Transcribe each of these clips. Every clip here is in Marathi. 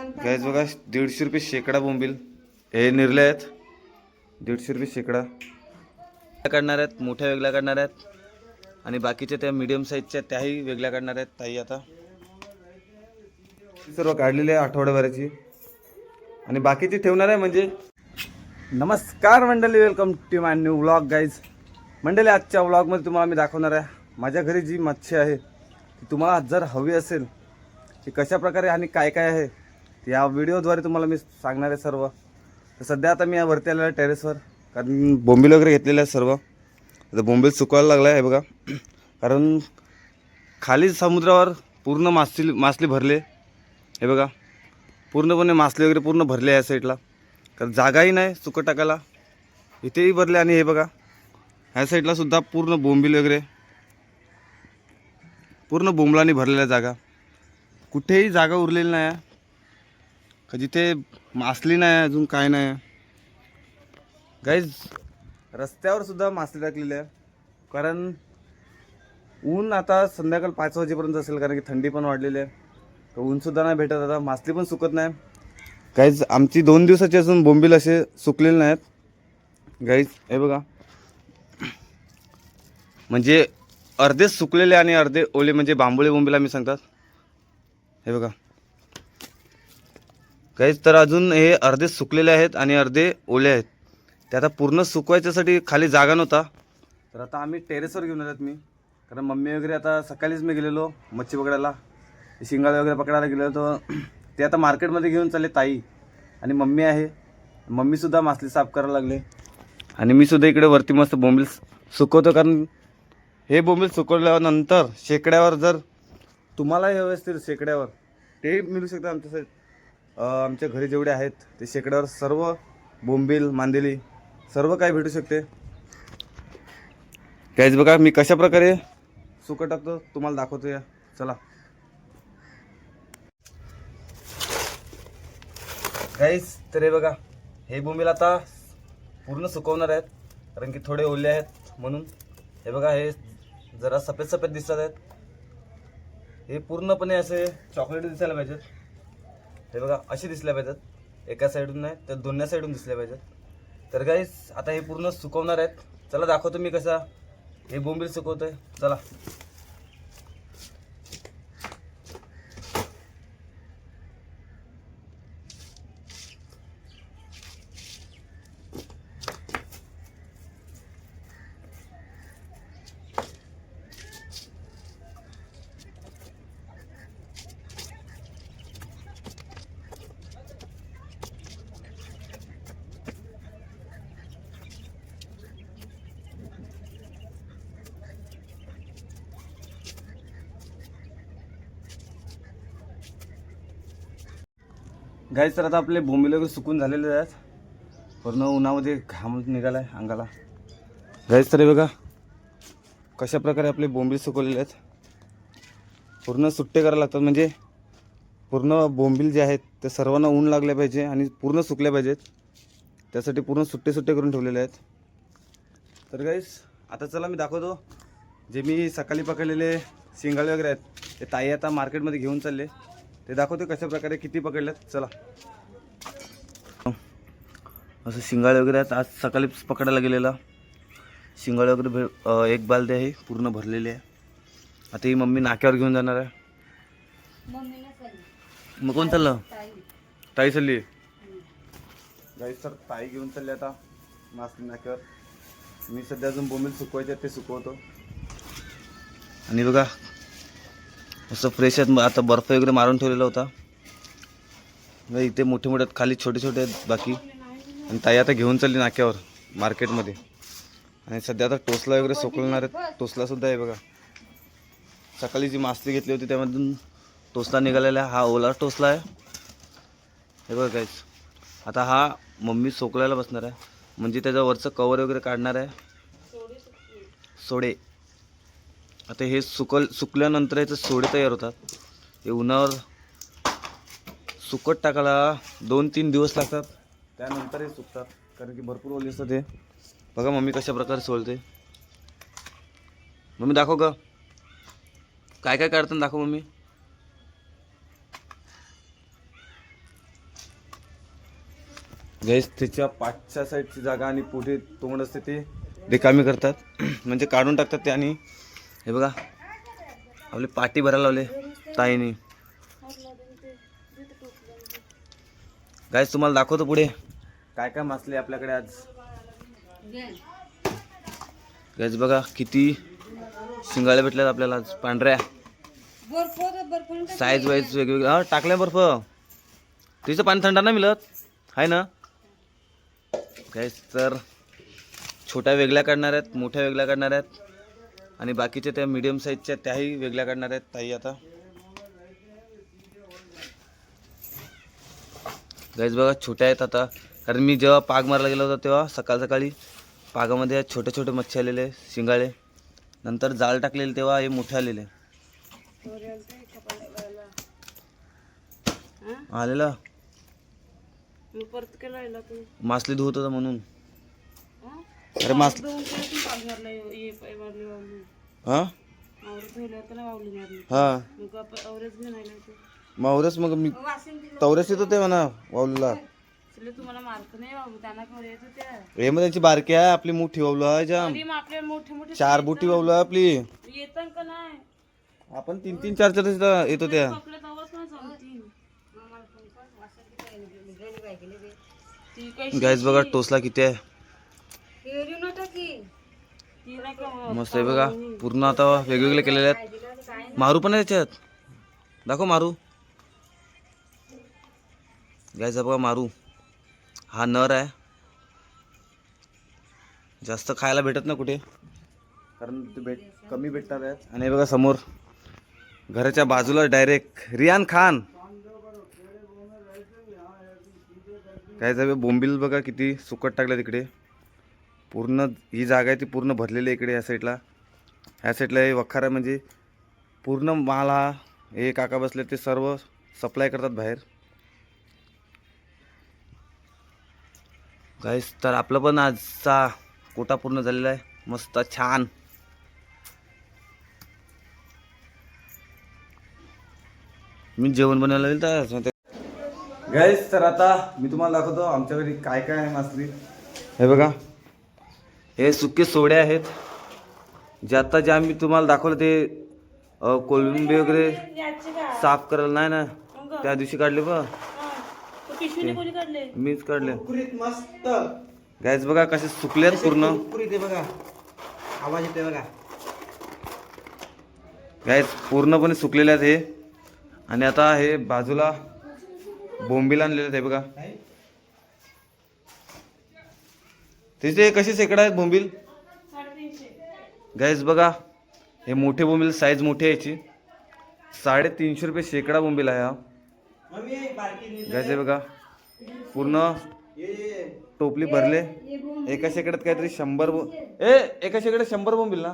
गॅस बघा 150 रुपये शेकडा बोंबील हे निर्ले आहेत. 150 रुपये शेकडा काढणार आहेत, मोठ्या वेगळ्या काढणार आहेत आणि बाकीच्या त्या मीडियम साईजच्या त्याही वेगळ्या काढणार आहेत ताई. आता सर्व काढलेले आहे आठवड्याभराची आणि बाकीची ठेवणार आहे. म्हणजे नमस्कार मंडळी, welcome to my new vlog guys. मंडळी आजच्या व्लॉगमध्ये तुम्हाला मी दाखवणार आहे माझ्या घरी जी मच्छी आहे ती तुम्हाला जर हवी असेल ती कशा प्रकारे आणि काय काय आहे या व्हिडिओद्वारे तुम्हाला मी सांगणार आहे सर्व. तर सध्या आता मी वरती आलेला आहे टेरेसवर, कारण बोंबील वगैरे घेतलेले आहेत सर्व. आता बोंबील सुकवायला लागला आहे बघा, कारण खाली समुद्रावर पूर्ण मासली भरले. हे बघा पूर्णपणे मासले वगैरे पूर्ण भरले या साईडला, कारण जागाही नाही सुकं टाकायला. इथेही भरले आणि हे बघा ह्या साईडला सुद्धा पूर्ण बोंबील वगैरे पूर्ण बोंबलाने भरलेल्या जागा. कुठेही जागा उरलेली नाही आहे का जिथे मासली नाही, अजून काय नाही गाईज. रस्त्यावर सुद्धा मासली टाकलेली आहे, कारण ऊन आता संध्याकाळ 5 वाजेपर्यंत असेल, कारण की थंडी पण वाढलेली आहे. तर ऊनसुद्धा नाही भेटत, आता मासली पण सुकत नाही गाईज. आमची 2 दिवसाची अजून बोंबील असे सुकलेले नाहीत गाईज. हे बघा म्हणजे अर्धे सुकलेले आणि अर्धे ओले, म्हणजे बांबोळे बोंबील आम्ही सांगतात. हे बघा गाईज, तर अजून हे अर्धे सुकलेले आहेत आणि अर्धे ओले आहेत. ते आता पूर्ण सुकवायच्यासाठी खाली जागा नव्हता, तर आता आम्ही टेरेसवर घेऊन आलेत मी. कारण मम्मी वगैरे आता सकाळीच मी गेलेलो मच्छी पकडायला, शिंगाळे वगैरे पकडायला गेलो होतो. ते आता मार्केटमध्ये घेऊन चालले ताई आणि मम्मी आहे. मम्मीसुद्धा मासली साफ करायला लागले आणि मी सुद्धा इकडे वरती मस्त बोंबील सुकवतो. कारण हे बोंबील सुकवल्यानंतर शेकड्यावर जर तुम्हाला हे हवे असतील शेकड्यावर ते मिळू शकतात आमच्या घरी जेवढे आहेत ते शेकड्यावर सर्व बोंबील मांदेली सर्व काही भेटू शकते. काहीच बघा मी कशा प्रकारे सुकं टाकतो तुम्हाला दाखवतो या. चला गाईस, तर हे बघा हे बोंबील आता पूर्ण सुकवणार आहेत, कारण की थोडे ओले आहेत म्हणून. हे बघा हे जरा सफेद सफेद दिसतात आहेत. हे पूर्णपणे असे चॉकलेटी दिसायला पाहिजेत. हे बघा असे दिसले पाहिजेत, एका साईडून नाही तर दोन्ही साईडून दिसले पाहिजेत. तर गाईस आता हे पूर्ण सुकवणार आहेत. चला दाखवतो मी कसा हे बोंबील सुकवतोय. चला गाईस, तर आता आपले बोंबील वगैरे सुकून झालेले आहेत. पूर्ण उन्हामध्ये घाम निघाला आहे अंगाला. गाईस, तर हे बघा कशा प्रकारे आपले बोंबील सुकवलेले आहेत. पूर्ण सुट्टे करायला लागतात, म्हणजे पूर्ण बोंबील जे आहेत ते सर्वांना ऊन लागले पाहिजे आणि पूर्ण सुकले पाहिजेत. त्यासाठी पूर्ण सुट्टे सुट्टे करून ठेवलेले आहेत. तर गाईस आता चला मी दाखवतो जे मी सकाळी पकडलेले शिंगाळे वगैरे आहेत ते ताई आता मार्केटमध्ये घेऊन चालले. ते दाखवते कशा प्रकारे किती पकडलेत. चला असं शिंगाळे वगैरे आहेत. आज सकाळी पकडायला गेलेला शिंगाळे वगैरे एक बालदी आहे पूर्ण भरलेली आहे. आता ही मम्मी नाक्यावर घेऊन जाणार आहे. मग कोण चाललं? ताई चालली गाईस. तर ताई घेऊन चालली आता मासली नाक्यावर. मी सध्या अजून बोंबील सुकवायचे ते सुकवतो. आणि बघा असं फ्रेश आहेत. आता बर्फ वगैरे मारून ठेवलेला होता. इथे मोठे मोठे आहेत, खाली छोटे छोटे आहेत बाकी. आणि ताई आता घेऊन चालली नाक्यावर मार्केटमध्ये. आणि सध्या आता टोसला वगैरे सुकवणार आहेत. टोसलासुद्धा आहे बघा. सकाळी जी मासली घेतली होती त्यामधून टोसला निघालेला आहे. हा ओला टोसला आहे. हे बघा गाईस, आता हा मम्मी सोकलायला बसणार आहे, म्हणजे त्याच्यावरचं कवर वगैरे काढणार आहे. सोडे आता हे सुकल्यानंतर याचे सोडे तयार होतात. हे उन्हावर सुकट टाकायला 2-3 दिवस लागतात, त्यानंतर हे सुकतात, कारण की भरपूर ओले असतात. ते बघा मम्मी कशा प्रकारे सोलते. मम्मी दाखव का काय काय काढताना दाखव मम्मी. गाईस त्याच्या पाठच्या साईडची जागा आणि पुढे तोंड असते ते रिकामी करतात म्हणजे काढून टाकतात ते. आणि हे बघा आपली पाटी भरायला लावले ताईने. गाईस तुम्हाला दाखवतो पुढे काय काय मासले आपल्याकडे आज. गाईस बघा किती शिंगाळे भेटल्यात आपल्याला आज पांढऱ्या साईज वाईज वेगवेगळे. हा टाकल्या बर्फ. तिचं पाणी थंड नाही मिळत आहे ना. गाईस तर छोट्या वेगळ्या काढणार आहेत, मोठ्या वेगळ्या काढणार आहेत आणि बाकीच्या त्या मीडियम साईजच्या त्याही वेगळ्या काढणार आहेत ताई आता. गाईस बघा छोट्या आहेत आता, कारण मी जेव्हा पाग मारायला गेलो होतो तेव्हा सकाळी पागामध्ये छोटे छोटे मच्छी आलेले शिंगाळे. नंतर जाळ टाकलेले तेव्हा हे मोठे आलेले. आलेला मासली धुवत होता म्हणून. अरे मासली हा हा मावरच मग मी तवरेच येत होते म्हणा वावलूला. हे मग त्यांची बारकी आहे, आपली मोठी वावलू आहे जाम. 4 बोटी वावलू आहे आपली. आपण 3-3 4 येतो त्या. गाईस बघा टोसला किती आहे मस्त आहे बघा. पूर्ण आता वेगवेगळे केलेले आहेत. मारू पण आहे त्याच्यात, दाखव मारू. गाईस बघा मारू हा नर आहे. जास्त खायला भेटत ना कुठे, कारण ते कमी भेटणार आहेत. आणि बघा समोर घराच्या बाजूला डायरेक्ट रियान खान. काय झालं बोंबील बघा किती सुकट टाकलं तिकडे. पूर्ण ही जागा आहे ती पूर्ण भरलेली आहे इकडे. ह्या साईडला हे वखार आहे, म्हणजे पूर्ण माल हा हे काका बसले ते सर्व सप्लाय करतात बाहेर. गाईस तर आपलं पण आजचा कोटा पूर्ण झालेला आहे मस्त छान. मी जेवण बनवायला येईल तर. गाईस तर आता मी तुम्हाला दाखवतो आमच्या घरी काय काय आहे मासली. हे बघा हे सुके सोडे आहेत, जे आम्ही तुम्हाला दाखवलं ते कोलंबी वगैरे साफ करायला नाही ना त्या दिवशी काढले बघ. मीच काढले मस्त. गाईस बघा कसे सुकलेत पूर्ण. बघा आवाज येते बघा. गाईस पूर्णपणे सुकलेले आहेत हे. आणि आता हे बाजूला बोंबील आणलेले आहेत. हे बघा तिथे कसे शेकडा आहेत बोंबील. गाईस बघा हे मोठे बोंबील साईज मोठी आहे याची. 350 रुपये शेकडा बोंबील आहे हा. गाईस हे बघा पूर्ण टोपली भरले. एका शेकड्यात काहीतरी 100 एका शेकड्यात 100 बोंबील ना.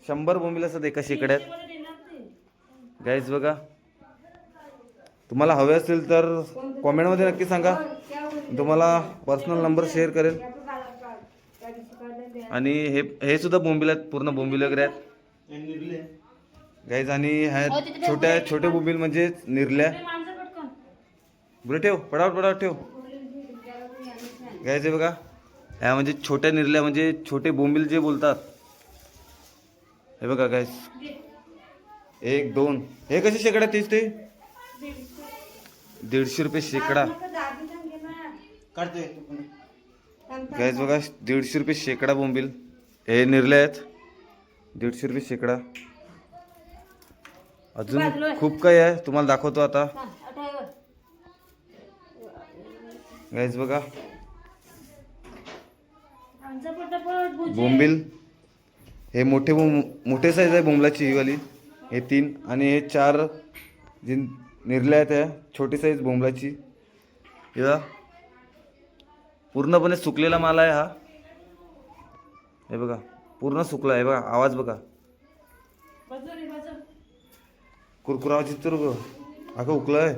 100 बोंबील असतात एका शेकड्यात. गाईस बघा तुम्हाला हवे असतील तर कॉमेंटमध्ये नक्की सांगा, तुम्हाला पर्सनल नंबर शेअर करेल. आणि हे सुद्धा बोंबील आहेत, पूर्ण बोंबील वगैरे आहेत गाईज. आणि ह्या छोटे बोंबील म्हणजे निरल्या. बरं ठेव पडावट ठेव. गाईज हे बघा ह्या म्हणजे छोट्या निरल्या म्हणजे छोटे बोंबील जे बोलतात. हे बघा गाईज 1 2 हे कसे शेकडा तेच ते 150 रुपये शेकडा. गाईज बघा 150 रुपये शेकडा बोंबील हे निरले आहेत. 150 रुपये शेकडा. अजून खूप काही आहे तुम्हाला दाखवतो आता. गाईज बघा बोंबील हे मोठे साईज आहे बोंबलाची ही वाली. हे 3 आणि हे 4 जे निरल्या आहेत त्या छोटी साईज बोंबलाची. हे पूर्णपणे सुकलेला माल आहे हा. हे बघा पूर्ण सुकला आहे बघा. आवाज बघा कुरकुरा चित्तर अगं उकलाय.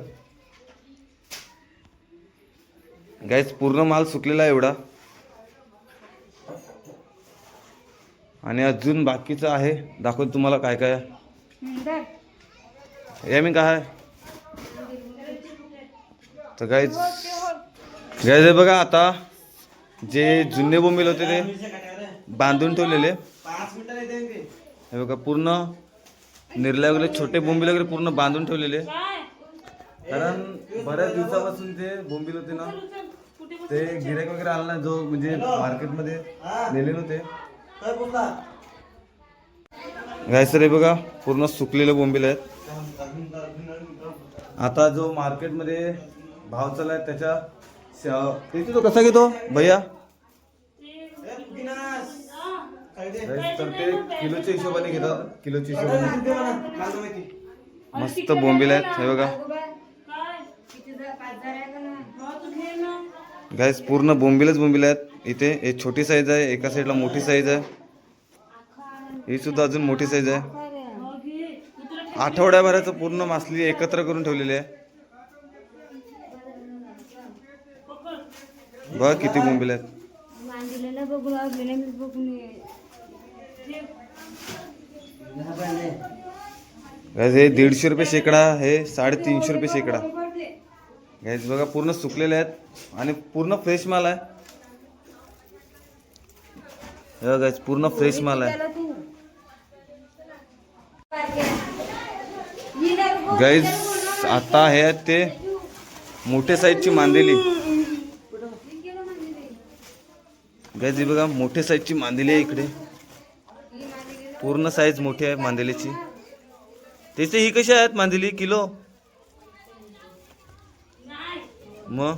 गाईस पूर्ण माल सुकलेला आहे एवढा. आणि अजून बाकीचं आहे दाखवतो तुम्हाला काय काय. या मी काय तर गाईज गाईज हे बघा आता जे जुने बोंबील होते ते बांधून ठेवलेले, हे बघा पूर्ण निर्ल्या वगैरे छोटे बोंबील वगैरे पूर्ण बांधून ठेवलेले, कारण बऱ्याच दिवसापासून ते बोंबील होते ना ते गिऱ्हाईक वगैरे आला ना, जो म्हणजे मार्केटमध्ये नेले नव्हते. गाईज तर हे बघा पूर्ण सुकलेले बोंबील आहेत. आता जो मार्केटमध्ये भाव चालला आहे त्याच्या तो कसा घेतो भैया? तर ते किलोच्या हिशोबाने घेतात, किलोच्या हिशोबाने. मस्त बोंबील आहेत हे बघा गाईस, पूर्ण बोंबीलच बोंबील आहेत इथे. एक छोटी साईज आहे, एका साईडला मोठी साईज आहे, ही सुद्धा अजून मोठी साईज आहे. आठवड्याभराचं पूर्ण मासली एकत्र करून ठेवलेली आहे. बघा किती बोंबील आहेत. हे 150 रुपये शेकडा, हे 350 रुपये शेकडा. गाईज बघा पूर्ण सुकलेले आहेत आणि पूर्ण फ्रेश माल आहे. गाईज पूर्ण फ्रेश माल आहे. गाईज आता हे आहेत ते मोठे साईजची मांदेली. गाईज बघा मोठे साईजची मांदेली आहे इकडे, पूर्ण साईज मोठी आहे मांदेलीची. त्याचे ही कशी आहेत मांदेली किलो? मग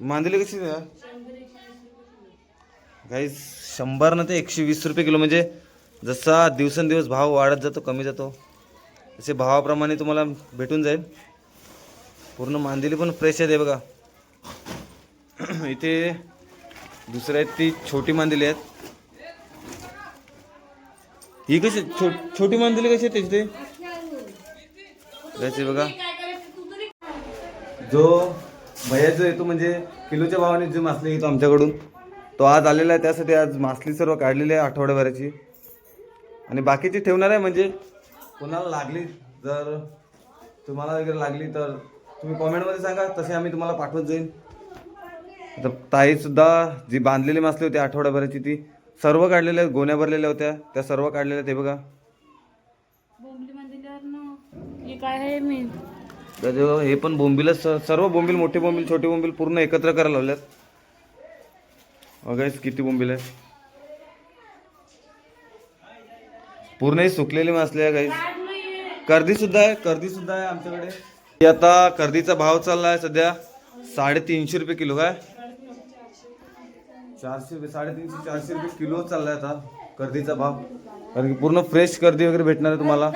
मांदेली कशी आहे गाईज? 100 ना ते 120 रुपये किलो. म्हणजे जसा दिवसेंदिवस भाव वाढत जातो, कमी जातो, तसे भावाप्रमाणे तुम्हाला भेटून जाईल. पूर्ण मांदेली पण फ्रेश आहे बघा. इथे दुसऱ्या आहेत ती छोटी मांदेली आहेत. ही कशी छोटी मांदेली कशी आहे त्याची? ते बघा जो भैया जो येतो म्हणजे किलोच्या भावाने जे मासली घेतो आमच्याकडून, तो आज आलेला आहे. त्यासाठी आज मासली सर्व काढलेली आहे आठवड्याभराची, आणि बाकीची ठेवणार आहे. म्हणजे कोणाला लागली, जर तुम्हाला वगैरे लागली तर तुम्ही कॉमेंटमध्ये सांगा, तसे आम्ही तुम्हाला पाठवत जाईल. तर ताईसुद्धा जी बांधलेली मासली होती आठवड्याभराची ती सर्व काढलेल्या, गोण्या भरलेल्या होत्या, त्या सर्व काढलेल्या. ते बघा हे पण बोंबीलच, सर्व बोंबील, मोठे बोंबील, छोटे बोंबील पूर्ण एकत्र करायला लावल्यात. बघा किती बोंबील आहे. पूर्ण ही सुकलेली मासली आहे गाईस. कर्दी सुद्धा आहे आमच्याकडे. आता कर्दीचा भाव चालला आहे सध्या 350 रुपये किलो. काय 400 रुपये, 350-400 रुपये किलो चाललाय आता कर्दीचा भाव. कारण की पूर्ण फ्रेश कर्दी वगैरे भेटणार आहे तुम्हाला.